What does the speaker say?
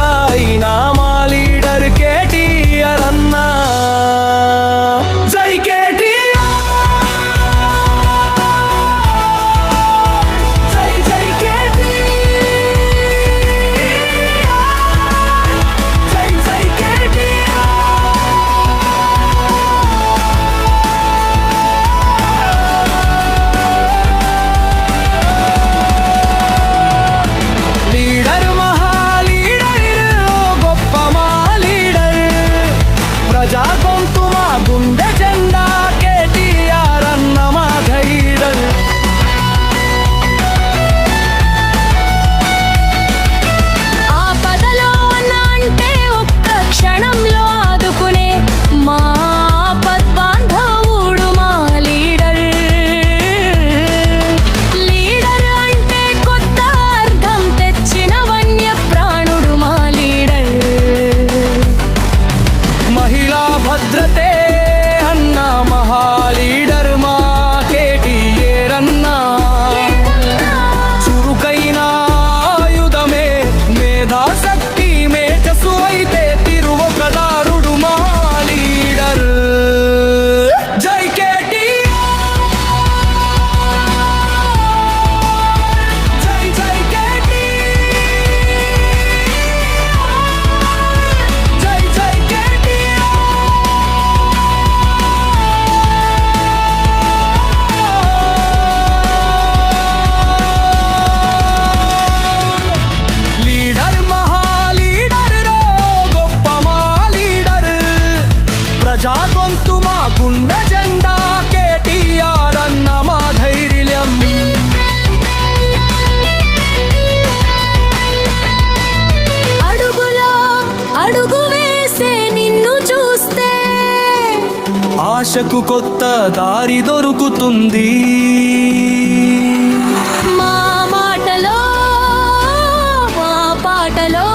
అయినా మా లీడర్ కేటీఆర్ అన్నా. జై కేటీఆర్, జై జై కేటీఆర్, జై జై కేటీఆర్. లీడర్ మహా లీడర్, గొప్ప మా లీడర్, ప్రజా గొంతు మా గుండె జెండా కేటీఆర్ అన్న మా ధైర్యం. ఆపదలో అంటే ఒక్క క్షణంలో ఆదుకునే మా పద్బాంధవుడు మా లీడర్. లీడర్ అంటే కొత్త అర్థం తెచ్చిన వన్య ప్రాణుడు మా లీడర్. మహిళా భద్రతే అన్న మహా లీడర్ మా కేటీఆర్ అన్న. చురుకైన ఆయుధమే మేధాశక్తి మేధస్సు అయితే తిరువొకదారుడు మా లీడర్. జై కేటీఆర్, జై జై కేటీఆర్, జై జై కేటీఆర్. లీడర్ మహా లీడర్ రో, గొప్ప మా లీడర్, ప్రజా గొంతు మా గుండె జెండా కేటీఆర్ అన్న మా ధైర్యం. అడుగులో అడుగు వేసే నిన్ను చూస్తే ఆశకు కొత్త దారి దొరుకుతుంది. మా మాటలో మా పాటలో